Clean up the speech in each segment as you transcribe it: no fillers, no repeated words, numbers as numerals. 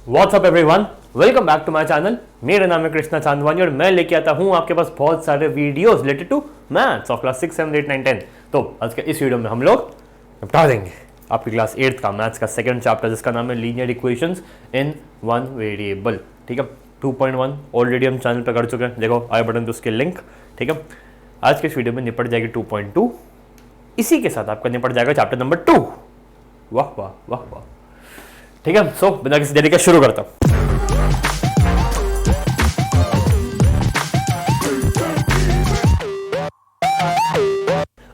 WhatsApp everyone, welcome back to my channel. मेरा नाम है कृष्णा चांदवानी और मैं लेके आता हूँ आपके पास बहुत सारे videos related to maths of class 6, 7, 8, 9, 10। तो आज के इस वीडियो में हम लोग निपटा देंगे आपकी क्लास 8 का मैथ्स का सेकंड चैप्टर, जिसका नाम है linear equations in one variable. ठीक है, 2.1 ऑलरेडी हम चैनल पर कर चुके हैं, देखो आई बटन तो उसके लिंक। ठीक है, आज के इस वीडियो में निपट जाएगी 2.2, इसी के साथ आपका निपट जाएगा चैप्टर नंबर 2। वाह वाह वाह वाह। ठीक है, सो बिना किसी देरी के शुरू करता हूं।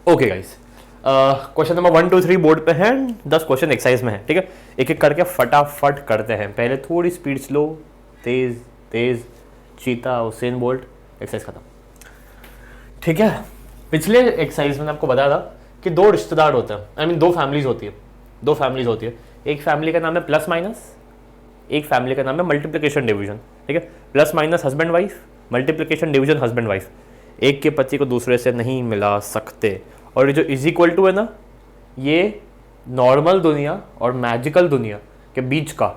Okay guys, question number 1, 2, 3 board पे हैं, 10 क्वेश्चन एक्सरसाइज में है। ठीक है, एक एक करके फटाफट करते हैं। पहले थोड़ी स्पीड स्लो, तेज तेज, चीता, उसेन बोल्ट, एक्सरसाइज खत्म। ठीक है, पिछले एक्सरसाइज में आपको बताया था कि दो रिश्तेदार होते हैं, आई मीन दो फैमिलीज होती है। दो फैमिलीज होती है, एक फैमिली का नाम है प्लस माइनस, एक फैमिली का नाम है मल्टीप्लिकेशन डिवीजन। ठीक है, plus minus husband wife, multiplication division husband wife. एक के पति को दूसरे से नहीं मिला सकते। और ये जो इज इक्वल टू है ना, ये नॉर्मल दुनिया और मैजिकल दुनिया के बीच का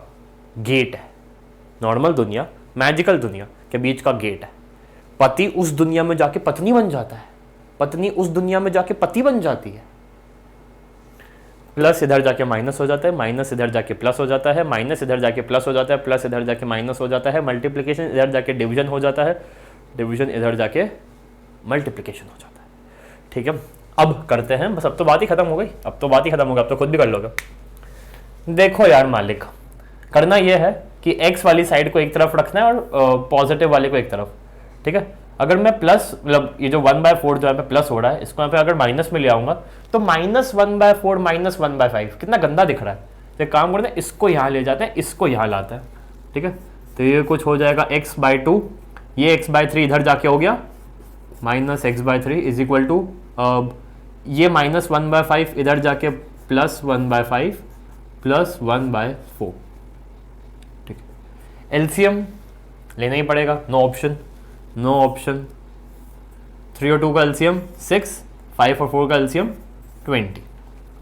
गेट है। नॉर्मल दुनिया, मैजिकल दुनिया के बीच का गेट है। पति उस दुनिया में जाके पत्नी बन जाता है, पत्नी उस दुनिया में जाके पति बन जाती है। प्लस इधर जाके माइनस हो जाता है, माइनस इधर जाके प्लस हो जाता है, माइनस इधर जाके प्लस हो जाता है, प्लस इधर जाके माइनस हो जाता है, मल्टीप्लिकेशन इधर जाके डिवीजन हो जाता है, डिवीजन इधर जाके मल्टीप्लिकेशन हो जाता है। ठीक है, अब करते हैं, बस अब तो बात ही खत्म हो गई, अब तो बात ही खत्म हो गई, अब तो खुद भी कर लोगे। देखो यार मालिक, करना यह है कि एक्स वाली साइड को एक तरफ रखना है और पॉजिटिव वाले को एक तरफ। ठीक है, अगर मैं प्लस, मतलब ये जो 1/4 जो यहाँ पे प्लस हो रहा है, इसको यहाँ पे अगर माइनस में ले आऊंगा तो -1/4 -1/5 कितना गंदा दिख रहा है। तो एक काम करते हैं, इसको यहाँ ले जाते हैं, इसको यहाँ लाते हैं। ठीक है, तो ये कुछ हो जाएगा x/2, ये x/3 इधर जाके हो गया -x/3 इज इक्वल टू, ये -1/5 इधर जाके +1/5 +1/4। ठीक है, एलसीएम लेना ही पड़ेगा, नो ऑप्शन, नो ऑप्शन। 3 और 2 का एलसीएम 6, 5 और 4 का एलसीएम 20।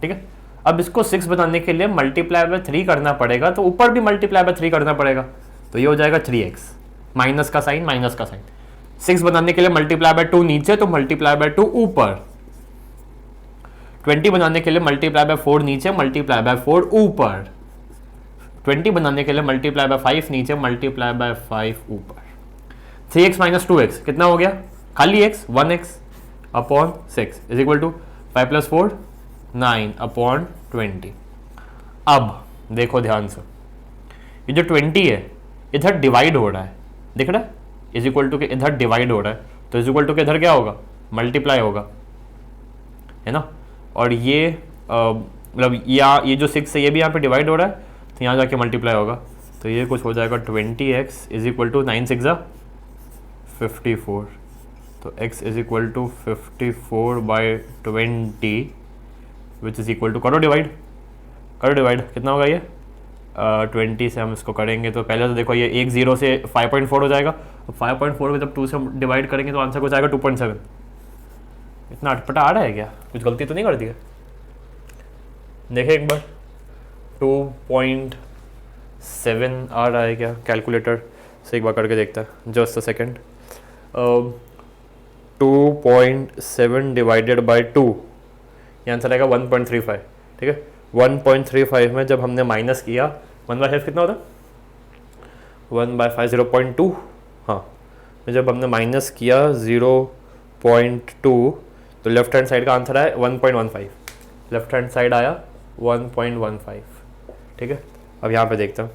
ठीक है, अब इसको 6 बनाने के लिए मल्टीप्लाई बाय 3 करना पड़ेगा, तो ऊपर भी मल्टीप्लाई बाय 3 करना पड़ेगा, तो ये हो जाएगा 3x, माइनस का साइन, माइनस का साइन। 6 बनाने के लिए मल्टीप्लाई बाय 2 नीचे, तो मल्टीप्लाई बाय 2 ऊपर। 20 बनाने के लिए मल्टीप्लाई बाय 4 नीचे, मल्टीप्लाई बाय 4 ऊपर। 20 बनाने के लिए मल्टीप्लाई बाय 5 नीचे, मल्टीप्लाई बाय 5 ऊपर। 3x - 2x कितना हो गया, खाली x, 1x upon 6 is equal to 5 + 4 9/20। अब देखो ध्यान से, ये जो 20 है इधर डिवाइड हो रहा है, दिख रहा है, इज इक्वल टू के इधर डिवाइड हो रहा है, तो इज इक्वल टू के इधर क्या होगा, मल्टीप्लाई होगा, है ना। और ये मतलब ये जो 6 है ये भी यहाँ पे डिवाइड हो रहा है, तो यहाँ जाके मल्टीप्लाई होगा, तो ये कुछ हो जाएगा 20x इज इक्वल टू 9 6 54। तो x is equal to 54/20 which is equal to, करो डिवाइड, करो डिवाइड, कितना होगा ये 20 से हम इसको करेंगे तो पहले तो देखो ये 1 0 से 5.4 हो जाएगा। 5.4 को जब 2 से हम डिवाइड करेंगे तो आंसर हो जाएगा 2.7। इतना अटपटा आ रहा है क्या, कुछ गलती तो नहीं कर दी है? देखें एक बार, 2.7 आ रहा है क्या, कैलकुलेटर से एक बार करके देखता है, just a second. 2.7 divided by 2, ये आंसर आएगा 1.35। ठीक है, 1.35 में जब हमने माइनस किया, 1/5 कितना होता है, 1/5 0.2। हाँ, जब हमने माइनस किया 0.2 तो लेफ्ट हैंड साइड का आंसर आया 1.15, लेफ्ट हैंड साइड आया 1.15। ठीक है, अब यहाँ पे देखता हूँ,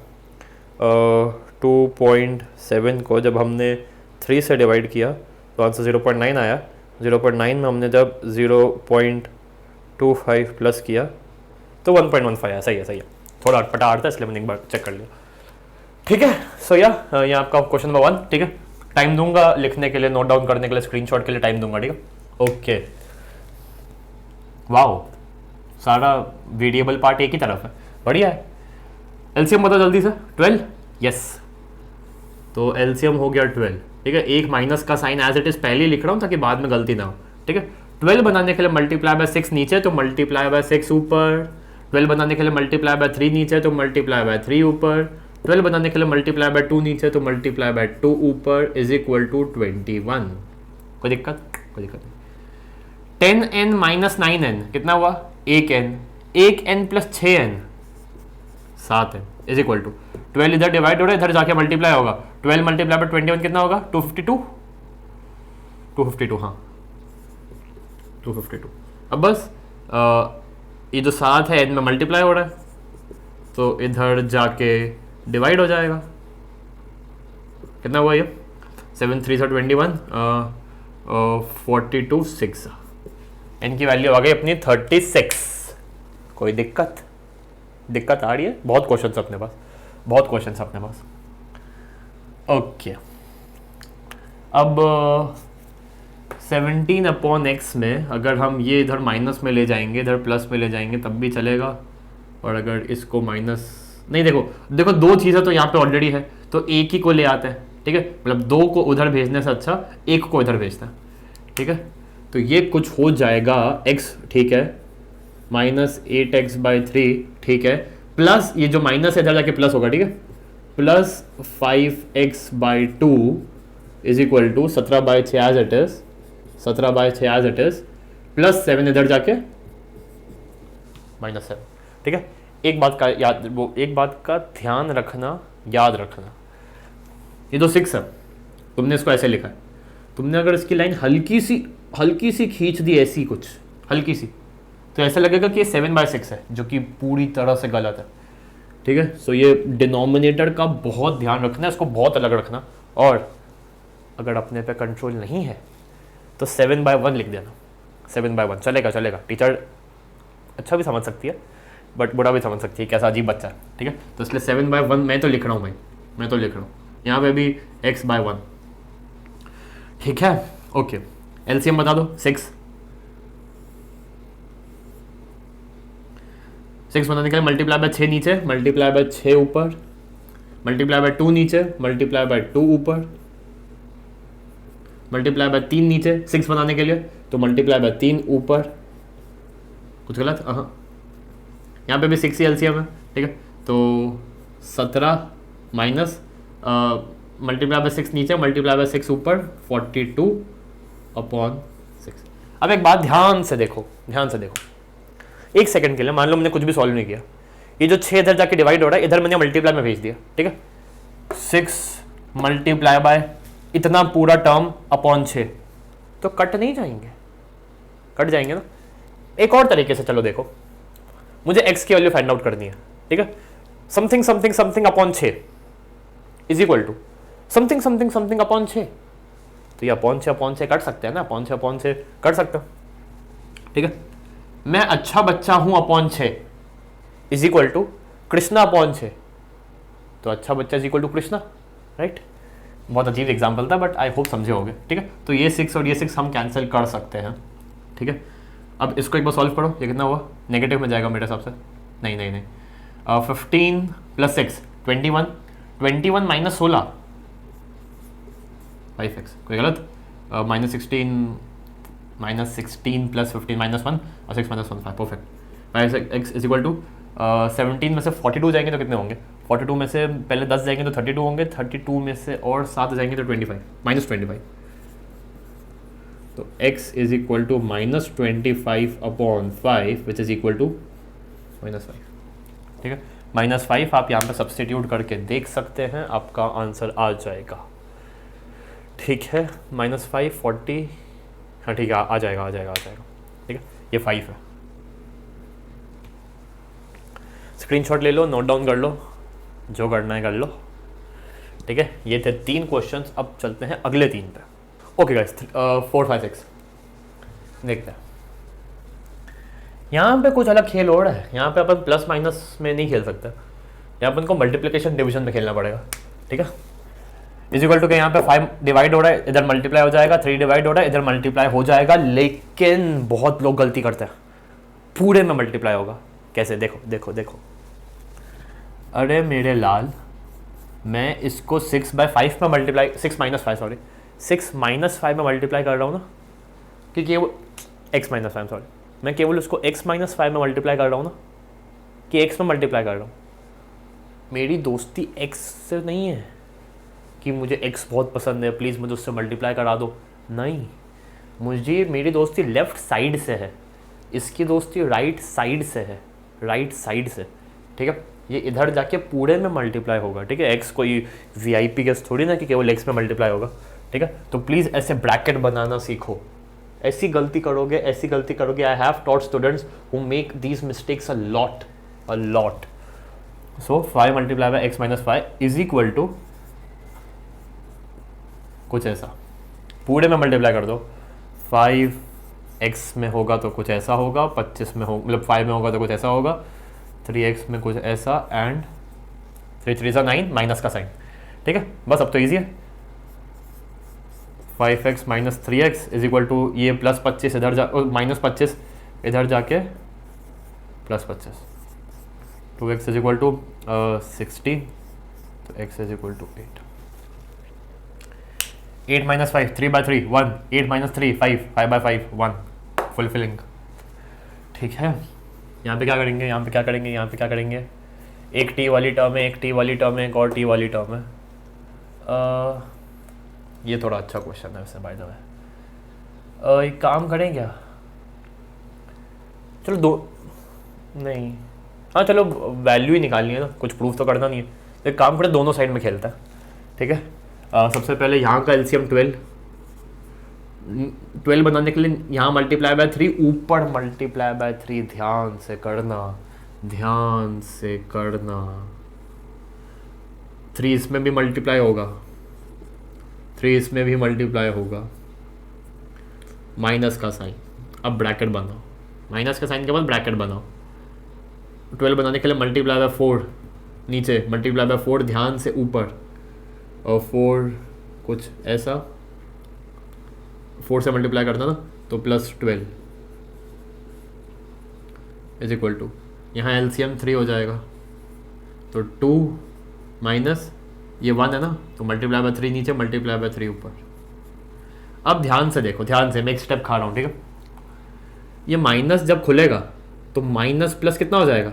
2.7 को जब हमने 3 से डिवाइड किया तो आंसर 0.9 आया। 0.9 में हमने जब 0.25 प्लस किया तो 1.15 आया। सही है, सही है, थोड़ा अटपटा आता है इसलिए मैंने एक बार चेक कर लिया। ठीक है, सो ये आपका क्वेश्चन नंबर 1। ठीक है, टाइम दूंगा लिखने के लिए, नोट डाउन करने के लिए, स्क्रीनशॉट के लिए टाइम दूंगा। ठीक है, ओके। वाओ, सारा वेरिएबल पार्ट एक ही तरफ है, बढ़िया है। एलसीएम बताओ जल्दी से, 12, यस, तो एलसीएम हो गया 12। ठीक है, एक माइनस का साइन एज इट इज पहले ही लिख रहा हूँ ताकि बाद में गलती ना हो। ठीक है, 12 बनाने के लिए मल्टीप्लाई बाय 6 नीचे, तो मल्टीप्लाई बाय 6 ऊपर। 12 बनाने के लिए मल्टीप्लाई बाय 3 नीचे, तो मल्टीप्लाई बाय 3 ऊपर। 12 बनाने के लिए मल्टीप्लाई बाय 2 नीचे, तो मल्टीप्लाई बाय 2 ऊपर इज इक्वल टू 21। कोई दिक्कत? कोई दिक्कत नहीं। 10n माइनस 9n कितना हुआ? 1n, 1n plus 6n 7n is equal to 12 इधर डिवाइड हो रहा है, इधर जाके मल्टीप्लाई होगा। 12 मल्टीप्लाई बाय 21 कितना होगा? 252। हाँ 252। अब बस ये जो 7 है इनमें मल्टीप्लाई हो रहा है, तो इधर जाके डिवाइड हो जाएगा। कितना हुआ ये? 7 3 21, 42 6, इनकी वैल्यू आ गई अपनी 36। कोई दिक्कत? दिक्कत आ रही है? बहुत क्वेश्चन अपने पास, बहुत क्वेश्चन अपने पास। ओके, अब 17/x में अगर हम ये इधर माइनस में ले जाएंगे, इधर प्लस में ले जाएंगे तब भी चलेगा, और अगर इसको माइनस नहीं, देखो दो चीज़ें तो यहाँ पे ऑलरेडी है, तो एक ही को ले आते हैं, ठीक है। मतलब 2 को उधर भेजने से अच्छा एक को इधर भेजना है, ठीक है। तो ये कुछ हो जाएगा x, ठीक है, -8x/3, ठीक है, प्लस ये जो माइनस है इधर जाके प्लस होगा, ठीक है, plus 5x/2 is equal to 17/6 as it is, 17/6 as it is, plus 7 इधर जाके -7, ठीक है। एक बात का ध्यान रखना, याद रखना, ये जो 6 है तुमने इसको ऐसे लिखा है, तुमने अगर इसकी लाइन हल्की सी खींच दी, ऐसी कुछ हल्की सी, तो ऐसा लगेगा कि ये 7/6 है, जो कि पूरी तरह से गलत है, ठीक है। सो ये डिनोमिनेटर का बहुत ध्यान रखना है, इसको बहुत अलग रखना, और अगर अपने पे कंट्रोल नहीं है तो 7/1 लिख देना। 7/1 चलेगा, टीचर अच्छा भी समझ सकती है बट बुरा भी समझ सकती है, कैसा अजीब बच्चा है, ठीक है। तो इसलिए 7/1 मैं तो लिख रहा हूँ भाई, मैं तो लिख रहा हूँ, यहाँ पे भी x/1, ठीक है। ओके, एलसीएम बता दो। 6 बनाने के लिए मल्टीप्लाई बाय 6 नीचे, मल्टीप्लाई बाय 6 ऊपर, मल्टीप्लाई बाय 2 नीचे, मल्टीप्लाई बाय 2 ऊपर, मल्टीप्लाई बाय 3 नीचे 6 बनाने के लिए, तो मल्टीप्लाई बाय 3 ऊपर। कुछ गलत? हाँ, यहाँ पे भी 6 ही एलसीएम है, ठीक है। तो 17 माइनस मल्टीप्लाई बाय 6 नीचे, मल्टीप्लाई बाय 6 ऊपर, 42/6। अब एक बात ध्यान से देखो, एक सेकंड के लिए मान लो मैंने कुछ भी सॉल्व नहीं किया, ये जो 6 इधर जाके डिवाइड हो रहा है, इधर मैंने मल्टीप्लाई में भेज दिया, ठीक है। 6 मल्टीप्लाई बाय इतना पूरा टर्म अपॉन 6, तो कट नहीं जाएंगे? कट जाएंगे ना। एक और तरीके से चलो देखो, मुझे x की वैल्यू फाइंड आउट करनी है, ठीक है। Something something something upon 6 is equal to something something something upon 6, तो ये अपॉन 6 कट सकते हैं ना, अपॉन 6 कट सकते हो, ठीक है। मैं अच्छा बच्चा हूं upon 6 is equal to Krishna upon 6, तो अच्छा बच्चा is equal to Krishna, right. बहुत अजीब एग्जाम्पल था बट आई होप समझे होगे, ठीक है। तो ये 6 और ये 6 हम कैंसिल कर सकते हैं, ठीक है। अब इसको एक बार सॉल्व करो, ये कितना हुआ? नेगेटिव में जाएगा मेरे हिसाब से, नहीं 15 + 6 21, 21 - 16 5x, कोई गलत? -16 + 15 -1 और 6 - 1 5, perfect. 5x is equal to 17 में से 42 जाएंगे तो कितने होंगे? 42 में से पहले 10 जाएंगे तो 32 होंगे, 32 में से और 7 जाएंगे तो 25 -25, तो x is equal to -25/5 which is equal to -5, ठीक है। -5 आप यहाँ पे सब्सटीट्यूट करके देख सकते हैं, आपका आंसर आ जाएगा, ठीक है। -5 40, हाँ ठीक है, आ जाएगा, ठीक है। ये 5 है, स्क्रीनशॉट ले लो, नोट डाउन कर लो, जो करना है कर लो, ठीक है। ये थे 3 क्वेश्चंस, अब चलते हैं अगले 3 पे। ओके गाइस, 4 5 6 देखते हैं। यहाँ पे कुछ अलग खेल हो रहा है, यहाँ पे अपन प्लस माइनस में नहीं खेल सकते, यहाँ अपन को मल्टीप्लिकेशन डिवीजन में खेलना पड़ेगा, ठीक है। इज इक्वल टू के यहाँ पे 5 डिवाइड हो रहा है, इधर मल्टीप्लाई हो जाएगा, 3 डिवाइड हो रहा है, इधर मल्टीप्लाई हो जाएगा, लेकिन बहुत लोग गलती करते हैं, पूरे में मल्टीप्लाई होगा। कैसे? देखो, अरे मेरे लाल, मैं इसको 6/5 में मल्टीप्लाई, 6 - 5 में मल्टीप्लाई कर रहा हूँ ना, क्योंकि वो x - 5 सॉरी, मैं केवल उसको x - 5 में मल्टीप्लाई कर रहा हूँ ना, कि x में मल्टीप्लाई कर रहा हूँ, मेरी दोस्ती एक्स से नहीं है कि मुझे एक्स बहुत पसंद है, प्लीज़ मुझे उससे मल्टीप्लाई करा दो, नहीं, मुझे मेरी दोस्ती लेफ़्ट साइड से है, इसकी दोस्ती राइट साइड से है, राइट साइड से, ठीक है। ये इधर जाके पूरे में मल्टीप्लाई होगा, ठीक है। एक्स कोई वीआईपी गेस्ट थोड़ी ना कि केवल एक्स में मल्टीप्लाई होगा, ठीक है। तो प्लीज़ ऐसे ब्रैकेट बनाना सीखो, ऐसी गलती करोगे। I have taught students who make these mistakes a lot. So 5 multiply by X minus 5 is equal to कुछ ऐसा, पूरे में मल्टीप्लाई कर दो। 5 एक्स में होगा तो कुछ ऐसा होगा, 25 में हो मतलब 5 में होगा तो कुछ ऐसा होगा, 3x में कुछ ऐसा, एंड 3 3 9 माइनस का साइन, ठीक है। बस अब तो ईजी है। 5x minus 3x is equal to ये प्लस 25 इधर जा माइनस 25 इधर जाके plus 25, 2x is equal to 60, तो x is equal to 8। 8 minus 5 3 by 3 1, 8 minus 3 5 5 by 5 1, fulfilling, ठीक है। यहाँ पे क्या करेंगे, यहाँ पे क्या करेंगे, यहाँ पे क्या करेंगे, एक t वाली टर्म है, एक t वाली टर्म है, एक और t वाली टर्म है। ये थोड़ा अच्छा क्वेश्चन है वैसे बाय द वे। एक काम करें क्या, चलो दो नहीं, हाँ चलो वैल्यू ही निकालनी है ना, कुछ प्रूफ तो करना नहीं है, तो एक काम करें दोनों साइड में खेलता है, ठीक है। सबसे पहले यहाँ का एलसीएम 12 बनाने के लिए यहाँ मल्टीप्लाई बाय 3, ऊपर मल्टीप्लाई बाय 3, ध्यान से करना। 3 इसमें भी मल्टीप्लाई होगा, 3 इसमें भी मल्टीप्लाई होगा, माइनस का साइन, अब ब्रैकेट बनाओ, माइनस का साइन के बाद ब्रैकेट बनाओ। 12 बनाने के लिए मल्टीप्लाई बाय 4 नीचे, मल्टीप्लाई बाय 4 ध्यान से ऊपर, और 4 कुछ ऐसा, 4 से मल्टीप्लाई करना ना तो प्लस 12 इज इक्वल टू, यहाँ एलसीएम 3 हो जाएगा, तो 2 माइनस ये 1 है ना, तो मल्टीप्लाई बाय 3 नीचे, मल्टीप्लाई बाय 3 ऊपर। अब ध्यान से देखो, ध्यान से, मैं एक स्टेप खा रहा हूँ, ठीक है। ये माइनस जब खुलेगा तो माइनस प्लस कितना हो जाएगा,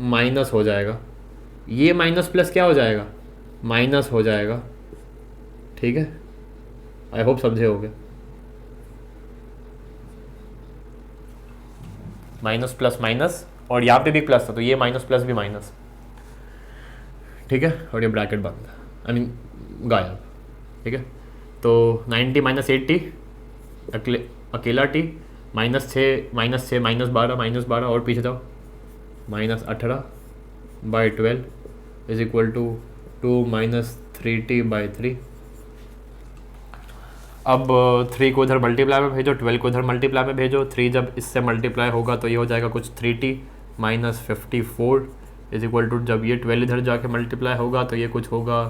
माइनस हो जाएगा, ये माइनस प्लस क्या हो जाएगा, माइनस हो जाएगा, ठीक है। आई होप समझे होगे, माइनस प्लस माइनस, और यहाँ पे भी प्लस था तो ये माइनस प्लस भी माइनस, ठीक है। और ये ब्रैकेट बंद, आई मीन गायब, ठीक है। तो 90 माइनस 80 अकेला t, माइनस 6 माइनस 12 और पीछे जाओ, minus 18 by 12 is equal to 2 minus 3t by 3। अब 3 को इधर मल्टीप्लाई में भेजो, 12 को इधर मल्टीप्लाई में भेजो, 3 जब इससे मल्टीप्लाई होगा तो ये हो जाएगा कुछ 3t minus 54 is equal to, जब ये 12 इधर जाके मल्टीप्लाई होगा तो ये कुछ होगा,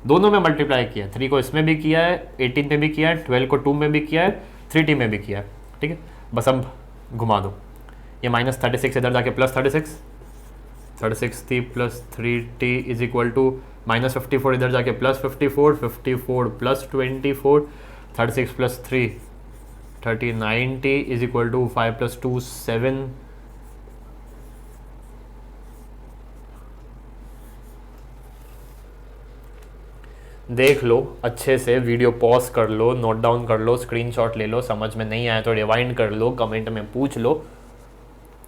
दोनों में मल्टीप्लाई किया है, 3 को इसमें भी किया है, 18 में भी किया है, 12 को 2 में भी किया है, 3t में भी किया है, ठीक है। बस अब घुमा दो, ये माइनस 36 इधर जाके plus 36t plus 3t is equal to minus 54 इधर जाके plus 54 plus 24, 36 plus 3 39t is equal to 5 plus 2 7। देख लो अच्छे से, वीडियो पॉज कर लो, नोट डाउन कर लो, स्क्रीनशॉट ले लो, समझ में नहीं आया तो रिवाइंड कर लो, कमेंट में पूछ लो,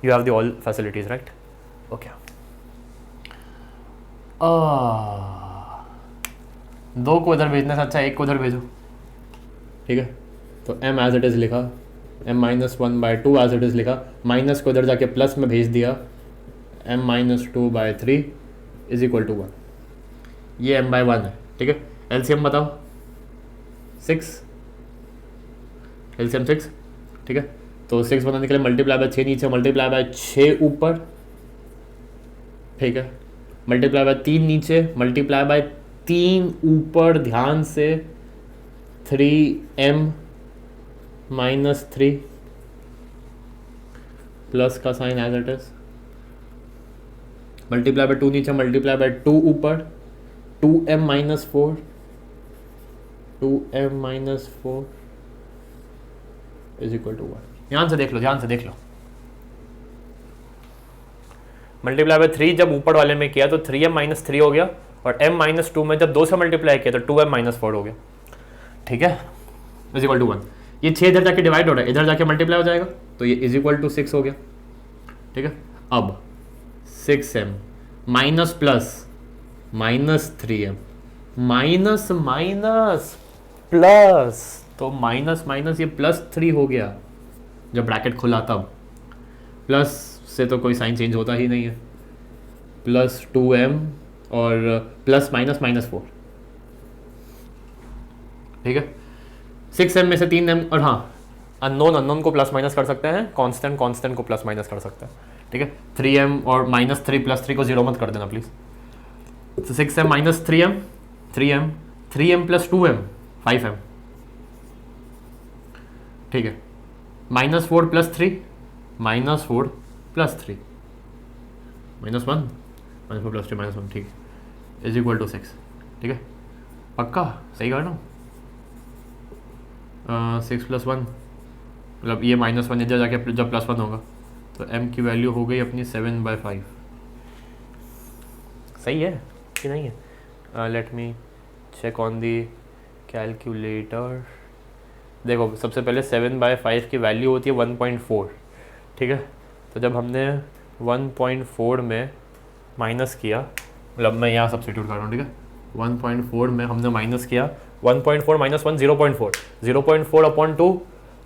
you have the all facilities, right. Okay, 2 को इधर भेजने से अच्छा 1 को उधर भेजो, ठीक है। तो m एज इट इज़ लिखा, m minus 1 by 2 as it is लिखा, माइनस को इधर जाके प्लस में भेज दिया, m minus 2 by 3 is equal to 1, ये m बाई 1 है, ठीक है। एलसीएम बताओ, 6, एलसीएम 6, ठीक है। तो 6 बनाने के लिए मल्टीप्लाई बाय 6 नीचे, मल्टीप्लाई बाय 6 ऊपर, ठीक है, मल्टीप्लाई बाय 3 नीचे, मल्टीप्लाई बाय 3 ऊपर, ध्यान से, 3m माइनस 3 प्लस का sign as it is, multiply by 2 नीचे, मल्टीप्लाई बाय 2 ऊपर, 2m minus 4 is equal to 1। ध्यान से देख लो, मल्टीप्लाई बाय 3 जब ऊपर वाले में किया तो 3m माइनस 3 हो गया, और m माइनस 2 में जब 2 से मल्टीप्लाई किया तो 2m माइनस 4 हो गया, ठीक है, इज इक्वल टू 1। ये 6 इधर जाके डिवाइड हो रहा है, इधर जाके मल्टीप्लाई हो जाएगा, तो ये इज इक्वल टू 6 हो गया, ठीक है। अब 6m minus plus minus 3m minus minus plus, तो माइनस माइनस ये प्लस 3 हो गया जब ब्रैकेट खुला, तब प्लस से तो कोई साइन चेंज होता ही नहीं है, प्लस 2m और प्लस माइनस माइनस 4, ठीक है। 6m में से 3m, और हाँ अननोन को प्लस माइनस कर सकते हैं, कांस्टेंट को प्लस माइनस कर सकते हैं, ठीक है। 3m और माइनस 3 प्लस 3 को जीरो मत कर देना प्लीज़। तो 6m minus 3m plus 2m 5m, ठीक है। Minus 4 plus 3 minus 4 plus 3 minus 1 minus 4 plus 3 minus 1, ठीक है, इज इक्वल टू 6, ठीक है। पक्का सही कर रहा हूँ? 6 प्लस 1 मतलब ये माइनस 1 इधर जाके जब प्लस 1 होगा तो m की वैल्यू हो गई अपनी 7/5। सही है कि नहीं है? Let me check on the calculator. देखो सबसे पहले 7/5 की वैल्यू होती है 1.4, ठीक है। तो जब हमने 1.4 में माइनस किया, मतलब मैं यहाँ सब्स्टिट्यूट कर रहा हूँ, ठीक है, 1.4 में हमने माइनस किया 1.4 माइनस 1 0.4, 0.4 अपॉन 2,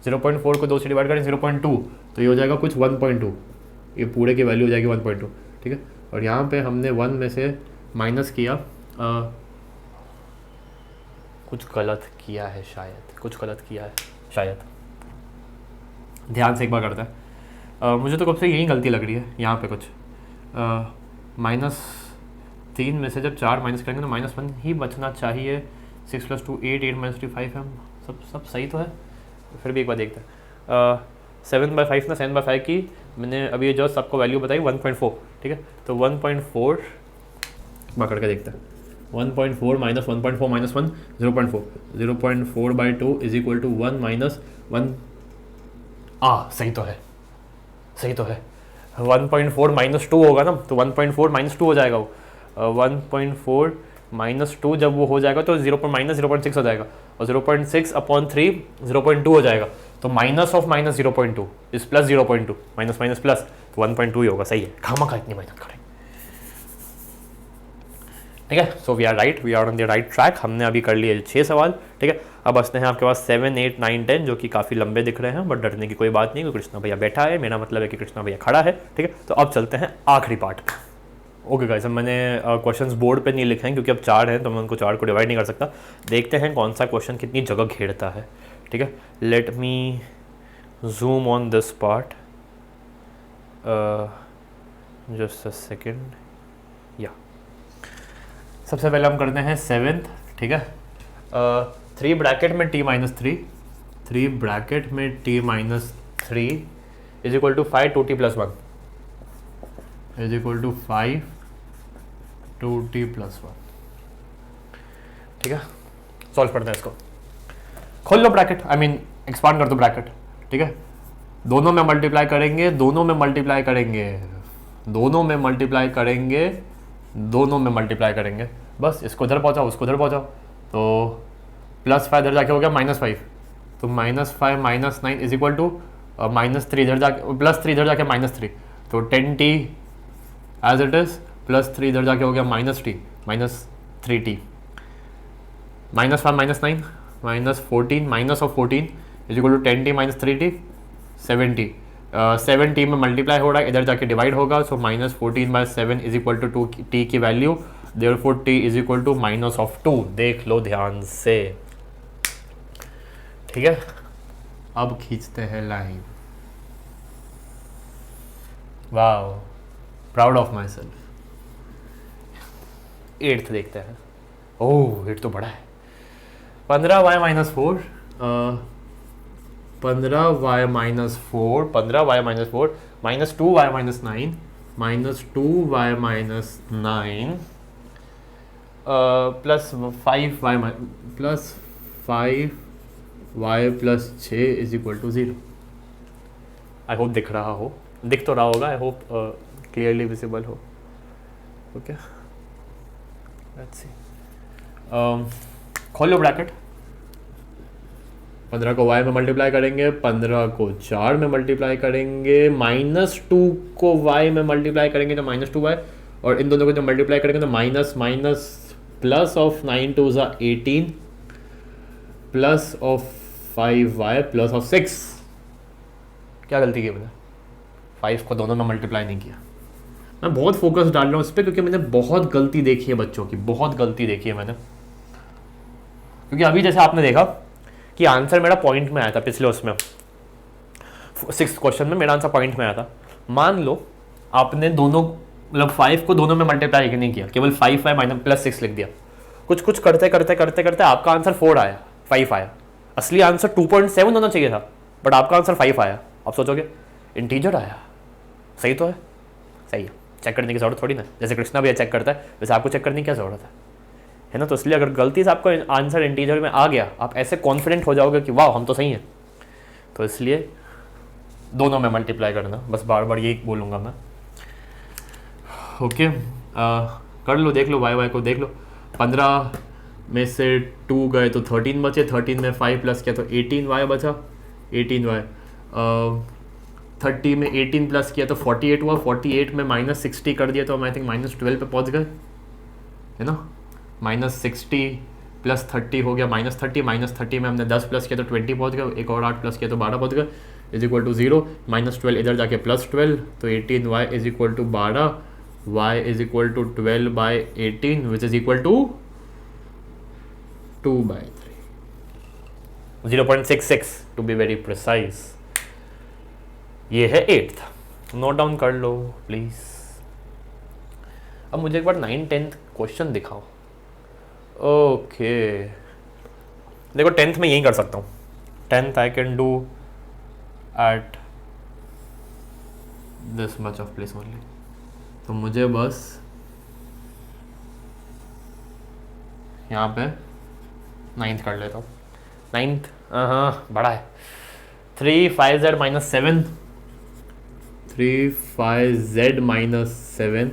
0.4 को 2 से डिवाइड करें 0.2, तो ये हो जाएगा कुछ 1.2, ये पूरे की वैल्यू हो जाएगी 1.2, ठीक है। और यहाँ पे हमने 1 में से माइनस किया, कुछ गलत किया है शायद, ध्यान से एक बार करते हैं। मुझे तो कब से यही गलती लग रही है, यहाँ पे कुछ -3 में से जब 4 माइनस करेंगे तो -1 ही बचना चाहिए। 6 + 2 8, 8 - 3 5m, सब सही तो है। फिर भी एक बार देखते हैं। 7/5 ना 7/5 की मैंने अभी जो सबको वैल्यू बताई 1.4, ठीक है। तो 1.4 बार करके देखते हैं। 1.4 minus 1.4 minus 1 0.4, 0.4/2 is equal to 1 minus 1। सही तो है 1.4 माइनस 2 होगा ना, तो 1.4 माइनस 2 हो जाएगा वो। 1.4 माइनस 2 जब वो हो जाएगा तो -0.6 हो जाएगा, और 0.6 अपॉन 3 0.2 हो जाएगा, तो minus of minus 0.2 is plus 0.2, minus minus plus, तो 1.2 ही होगा। सही है, खामखा इतनी मेहनत करें, ठीक है। So we are on the right track. हमने अभी कर लिए 6 सवाल, ठीक है। अब बचते हैं आपके पास 7, 8, 9, 10, जो कि काफ़ी लंबे दिख रहे हैं, बट डरने की कोई बात नहीं, क्योंकि कृष्णा भैया बैठा है, मेरा मतलब है कि कृष्णा भैया खड़ा है, ठीक है। तो अब चलते हैं आखिरी पार्ट। ओके गाइस, मैंने क्वेश्चंस बोर्ड पे नहीं लिखे हैं क्योंकि अब 4 हैं, तो मैं उनको 4 को डिवाइड नहीं कर सकता। देखते हैं कौन सा क्वेश्चन कितनी जगह घेरता है, ठीक है। Let me zoom on this part, just a second. या सबसे पहले हम करते हैं 7th, ठीक है। 3 ब्रैकेट में t - 3, 3 ब्रैकेट में t - 3 is equal to 5 2t + 1, is equal to 5 2t + 1, ठीक है। सॉल्व करते हैं इसको। खोल लो ब्रैकेट, एक्सपांड कर दो ब्रैकेट, ठीक है। दोनों में मल्टीप्लाई करेंगे, दोनों में मल्टीप्लाई करेंगे, बस इसको इधर पहुँचाओ, उसको इधर पहुँचाओ, तो +5 इधर जाके हो गया -5, तो -5 - 9 इज इक्वल टू -3 इधर जाके +3 इधर जाके -3, तो 10t एज इट इज, +3 इधर जाके हो गया -3t -5 - 9 -14 minus of 14 is equal to 10t - 3t 7t। 7t में मल्टीप्लाई हो रहा है, इधर जाके डिवाइड होगा, सो -14/7 इज इक्वल टू 2t की value, therefore t is equal to -2। देख लो ध्यान से, ठीक है। अब खींचते हैं line. Wow, proud of my self. 8th देखते हैं। ओह 8 तो बड़ा है। 15y - 4 -2y - 9 -2y - 9 +5y + 6 is equal to 0। I hope दिख तो रहा होगा। आई होप क्लियरली विजिबल हो। ओके, लेट्स सी, खोलो ब्रैकेट, 15 को y में मल्टीप्लाई करेंगे, 15 को 4 में मल्टीप्लाई करेंगे, -2 को y में मल्टीप्लाई करेंगे तो -2y, और इन दोनों को जब मल्टीप्लाई करेंगे तो माइनस माइनस प्लस ऑफ 9 2 ज़ा 18 plus of 5y plus of 6। क्या गलती की मैंने? 5 को दोनों में मल्टीप्लाई नहीं किया। मैं बहुत फोकस डाल रहा हूँ इस पर क्योंकि मैंने बहुत गलती देखी है बच्चों की, बहुत गलती देखी है मैंने। क्योंकि अभी जैसे आपने देखा कि आंसर मेरा पॉइंट में आया था, पिछले उसमें 6th क्वेश्चन में मेरा आंसर पॉइंट में आया था। मान लो आपने दोनों मतलब 5 को दोनों में मल्टीप्लाई नहीं किया, केवल 5y माइनस प्लस 6 लिख दिया। कुछ कुछ करते करते करते करते आपका आंसर 4 आया, 5 आया। असली आंसर 2.7 होना चाहिए था, बट आपका आंसर 5 आया। आप सोचोगे इंटीजर आया, सही तो है, सही है, चेक करने की जरूरत थोड़ी ना। जैसे कृष्णा भैया चेक करता है वैसे आपको चेक करने की क्या जरूरत है ना। तो इसलिए अगर गलती से आपको आंसर इंटीजर में आ गया, आप ऐसे कॉन्फिडेंट हो जाओगे कि वाह हम तो सही हैं। तो इसलिए दोनों में मल्टीप्लाई करना, बस बार बार यही बोलूँगा मैं। ओके, कर लो, देख लो वाई को देख लो। 15 में से 2 गए तो 13 बचे, 13 में 5 प्लस किया तो 18y बचा, 18y। 30 में 18 प्लस किया तो 48 हुआ, 48 में -60 कर दिया तो हम आई थिंक -12 पे पहुंच गए, है ना। -60 प्लस 30 हो गया -30, -30 में हमने 10 प्लस किया तो 20 पहुंच गए, एक और 8 प्लस किया तो 12 पहुंच गए, इज इक्वल टू 0। -12 इधर जाके +12 तो 18y is equal to 12, y is equal to 12 by 18 which is equal to 2/3, 0.66 to be very precise। ये है 8th, नोट डाउन कर लो प्लीज। अब मुझे एक बार 9th 10th क्वेश्चन दिखाओ। ओके देखो 10th में यही कर सकता हूँ। 10th I can do at this much of place only. तो मुझे बस यहाँ पे 9th कर लेता हूँ। 9th हाँ बड़ा है, 3 5z minus 7, 3 5z minus 7,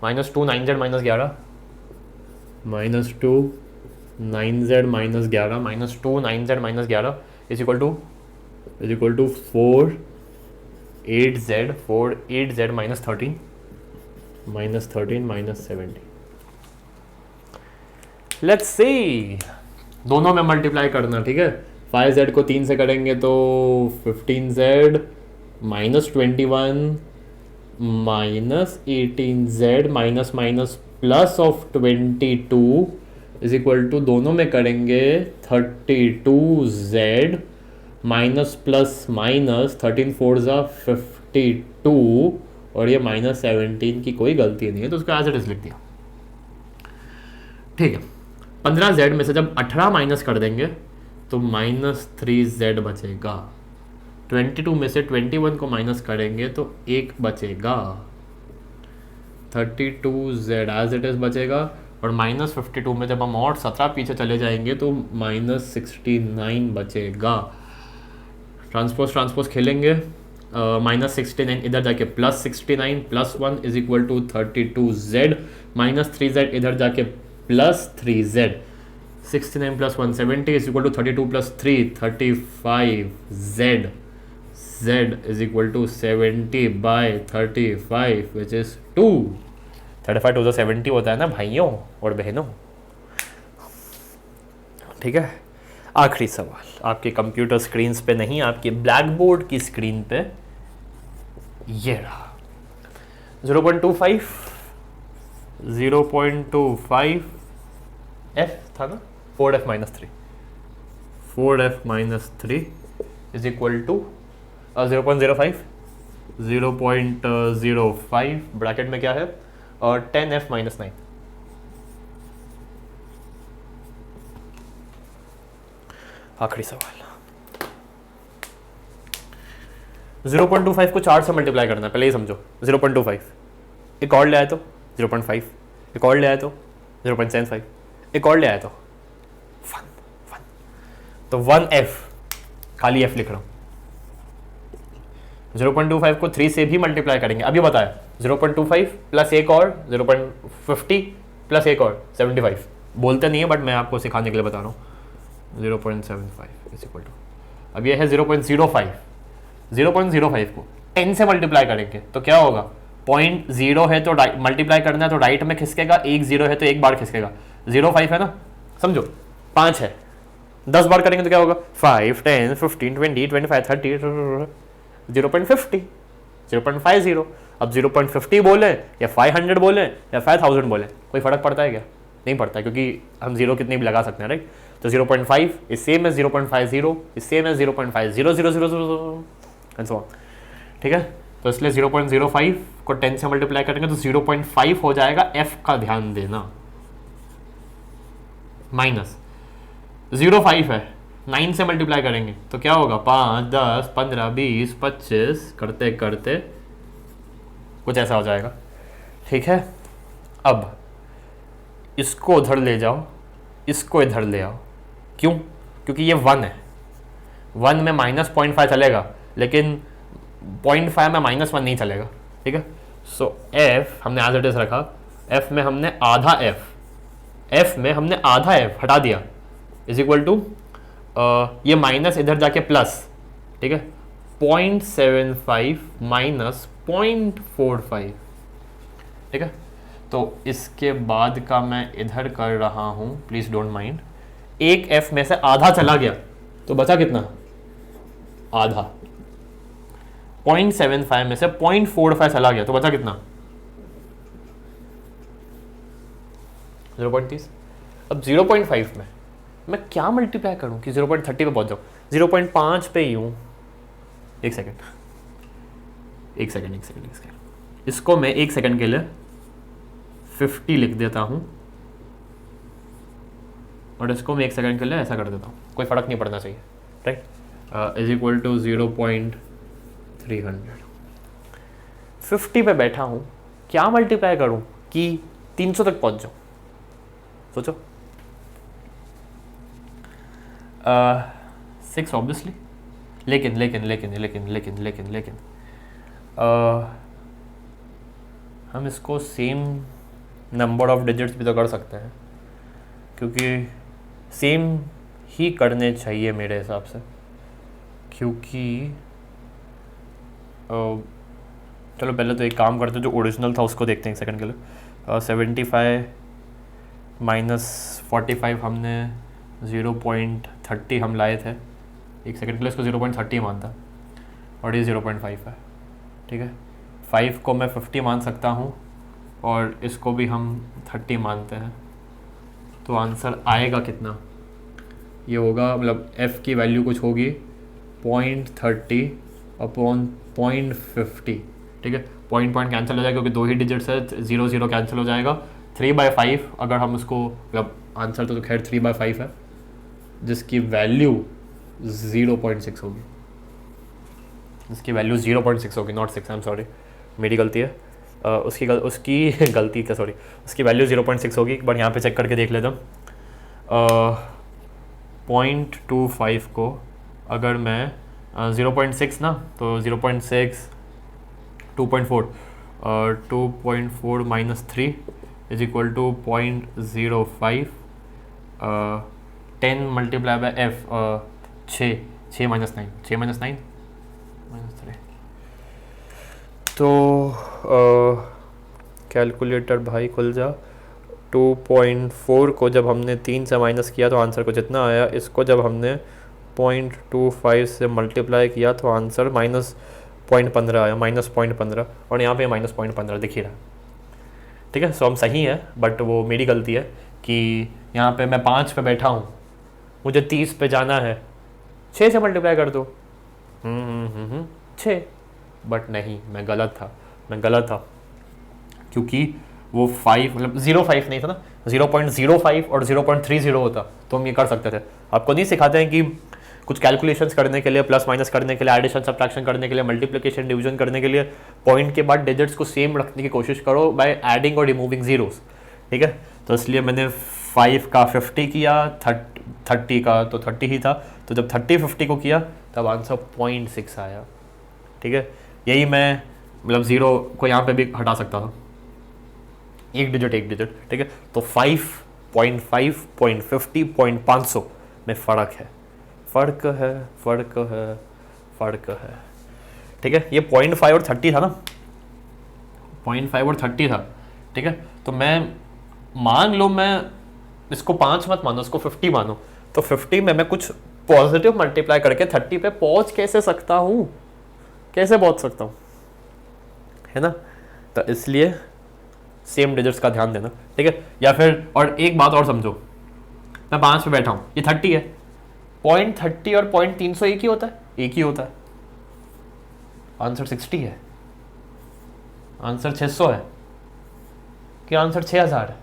-2 9z minus 11, -2 9z minus 11, -2 9z minus 11 is equal to 4 8z minus 13 minus 70। Let's see, दोनों में मल्टीप्लाई करना, ठीक है। 5z को 3 से करेंगे तो 15z minus 21 minus 18z minus minus plus of 22 is equal to, दोनों में करेंगे 32z माइनस प्लस माइनस 13 4 ज़ा 52, और ये -17 की कोई गलती नहीं है तो उसका एज इट इज लिख दिया, ठीक है। 15z में से जब 18 माइनस कर देंगे तो -3z बचेगा। 22 में से 21 को माइनस करेंगे तो 1 बचेगा, 32z एज इट इज बचेगा। और -52 में जब हम और 17 पीछे चले जाएंगे तो -69 बचेगा। ट्रांसपोज खेलेंगे, -69 इधर जाके +69 + 1 is equal to 32z, -3z इधर जाके +3z, 69 + 1 70 is equal to 32 + 3 35z, z is equal to 70/35 which is 2। 35 2 70 होता है ना भाइयों और बहनों, ठीक है। आखिरी सवाल आपके कंप्यूटर स्क्रीन पे नहीं, आपके ब्लैक बोर्ड की स्क्रीन पे ये रहा। 0.25 f था ना, 4f minus 3, 4f minus 3 is equal to 0.05 bracket में क्या है, और 10f माइनस 9। आखिरी सवाल, 0.25 को 4 से मल्टीप्लाई करना है, पहले ही समझो। 0.25 एक और ले आए तो 0.5, एक और ले आए तो 0.75, एक और ले आए तो 1 तो 1f, खाली f लिख रहा हूँ। 0.25 को 3 से भी मल्टीप्लाई करेंगे, अभी बताया 0.25 प्लस एक और 0.50 प्लस एक और 75, बोलते नहीं है बट मैं आपको सिखाने के लिए बता रहा हूँ। 0.75 इज इक्वल टू, अब ये है 0.05, 0.05 को 10 से मल्टीप्लाई करेंगे तो क्या होगा, 0.0 है तो मल्टीप्लाई करना है तो राइट में खिसकेगा, 1 0 है तो एक बार खिसकेगा, 0.5 है ना, समझो 5 है, 10 बार करेंगे तो क्या होगा, 5 10 15 20 25 30, 0.50 0.50। अब 0.50 बोले या 500 बोले या 5000 बोले, कोई फर्क पड़ता है क्या, नहीं पड़ता है, क्योंकि हम जीरो कितने भी लगा सकते हैं, राइट। तो 0.5 is same as 0.50 is same as 0.5000 and so on, ठीक है। तो इसलिए 0.05 को 10 से मल्टीप्लाई करेंगे तो 0.5 हो जाएगा, f का ध्यान देना, माइनस 0.5 है, 9 से मल्टीप्लाई करेंगे तो क्या होगा, 5 10 15 20 25 करते करते कुछ ऐसा हो जाएगा, ठीक है। अब इसको उधर ले जाओ, इसको इधर ले आओ, क्यों, क्योंकि ये 1 है, 1 में -0.5 चलेगा लेकिन 0.5 में -1 नहीं चलेगा, ठीक है। सो f हमने एज इट इज रखा, f में हमने आधा f में हमने आधा f हटा दिया, इज इक्वल टू ये माइनस इधर जाके प्लस, ठीक है, 0.75 माइनस 0.45, ठीक है। तो इसके बाद का मैं इधर कर रहा हूं, प्लीज डोंट माइंड, एक f में से आधा चला गया तो बचा कितना, आधा, 0.75 में से 0.45 चला गया तो बचा कितना, 0.30। अब 0.5 में मैं क्या मल्टीप्लाई करूं कि 0.30 पे पहुंच जाऊं, 0.5 पे ही हूं, एक सेकेंड, इसको मैं 1 सेकेंड के लिए 50 लिख देता हूं और इसको मैं 1 सेकेंड के लिए ऐसा कर देता हूं, कोई फर्क नहीं पड़ना चाहिए, राइट। इज इक्वल टू 0.300, 50 पे बैठा हूं, क्या मल्टीप्लाई करूं कि 300 तक पहुंच जाऊं, सोचो। 6 ऑब्वियसली, लेकिन हम इसको सेम नंबर ऑफ डिजिट्स भी तो कर सकते हैं, क्योंकि सेम ही करने चाहिए मेरे हिसाब से, क्योंकि चलो पहले तो एक काम करते हैं, जो ओरिजिनल था उसको देखते हैं एक सेकंड के लिए। 75 माइनस 45 हमने 0.30 हम लाए थे, एक सेकंड के लिए इसको 0.30 मानता और ये 0.5 है, ठीक है। 5 को मैं 50 मान सकता हूँ और इसको भी हम 30 मानते हैं, तो आंसर आएगा कितना, ये होगा, मतलब f की वैल्यू कुछ होगी 0.30 अपॉन 0.50, ठीक है। पॉइंट कैंसिल हो जाएगा क्योंकि 2 ही डिजिट्स है, 0 0 कैंसिल हो जाएगा, 3/5 अगर हम उसको, मतलब आंसर तो खैर 3/5 है, जिसकी वैल्यू 0.6 होगी, जिसकी वैल्यू 0.6 होगी, नॉट 6, आई एम सॉरी, मेरी गलती है, उसकी गलती क्या, सॉरी, उसकी वैल्यू 0.6 होगी। एक बार यहाँ पे चेक करके देख लेता हूँ। 0.25 को अगर मैं 0.6 ना, तो 0.6 2.4 और 2.4 minus 3 is equal to 0.05, 10 multiply by f, 6 minus 9 minus 3, तो कैलकुलेटर भाई खुल जा। 2.4 को जब हमने 3 से माइनस किया तो आंसर को जितना आया, इसको जब हमने 0.25 से मल्टीप्लाई किया तो आंसर -0.15 आया, -0.15, और यहाँ पे -0.15 दिख ही रहा, ठीक है। सो हम सही है, बट वो मेरी गलती है कि यहाँ पे मैं 5 पे बैठा हूँ, मुझे 30 पे जाना है, 6 से मल्टीप्लाई कर दो, 6, बट नहीं, मैं गलत था क्योंकि वो 5, मतलब 0.5 नहीं था ना, 0.05 और 0.30 होता तो हम ये कर सकते थे। आपको नहीं सिखाते हैं कि कुछ कैलकुलेशंस करने के लिए, प्लस माइनस करने के लिए, एडिशन सब्ट्रैक्शन करने के लिए, मल्टीप्लिकेशन डिवीजन करने के लिए, पॉइंट के बाद डिजिट्स को सेम रखने की कोशिश करो बाय एडिंग और रिमूविंग जीरोस, ठीक है। तो इसलिए मैंने 5 का 50 किया, 30 का तो 30 ही था, तो जब 30 50 को किया तब आंसर 0.6 आया, ठीक है। यही मैं मतलब 0 को यहाँ पे भी हटा सकता था, एक डिजिट, ठीक है। तो 5.5, 0.50, 0.500 में फ़र्क है, ठीक है। ये 0.5 और 30 था ना, 0.5 और 30 था, ठीक है। तो मैं मान लो, मैं इसको 5 मत मानो, इसको 50 मानो, तो 50 में मैं कुछ पॉजिटिव मल्टीप्लाई करके 30 पे पहुंच कैसे सकता हूँ, है ना। तो इसलिए सेम डिजिट्स का ध्यान देना, ठीक है। या फिर और एक बात और समझो, मैं 5 पे बैठा हूँ, ये 30 है, 0.30 और 0.300 एक ही होता है, आंसर 60 है, आंसर 600 है कि आंसर 6000 है,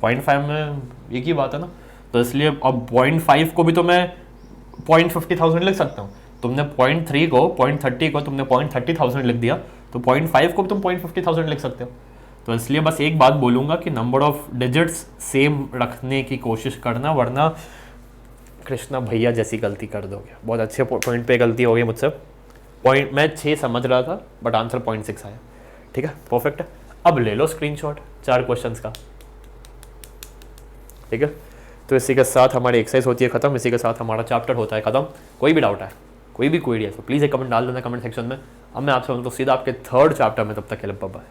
0.5 में एक ही बात है ना। तो इसलिए अब 0.5 को भी तो मैं 0.50,000 लिख सकता हूँ। तुमने 0.3 को 0.30 को तुमने 0.30,000 लिख दिया, तो 0.5 को भी तुम 0.50,000 लिख सकते हो। तो इसलिए बस एक बात बोलूँगा कि नंबर ऑफ डिजिट्स सेम रखने की कोशिश करना, वरना कृष्णा भैया जैसी गलती कर दोगे। बहुत अच्छे पॉइंट पे गलती हो गई मुझसे, पॉइंट मैं 6 समझ रहा था बट आंसर 0.6 आया, ठीक है, परफेक्ट है। अब ले लो स्क्रीनशॉट 4 क्वेश्चंस का, ठीक है। तो इसी के साथ हमारी एक्सरसाइज होती है खत्म, इसी के साथ हमारा चैप्टर होता है खत्म। कोई भी डाउट है, कोई भी क्वेरी है तो प्लीज़ एक कमेंट डाल देना कमेंट सेक्शन में। अब मैं आपसे मिलता हूँ सीधा आपके 3rd चैप्टर में, तब तक के लिए बाय बाय।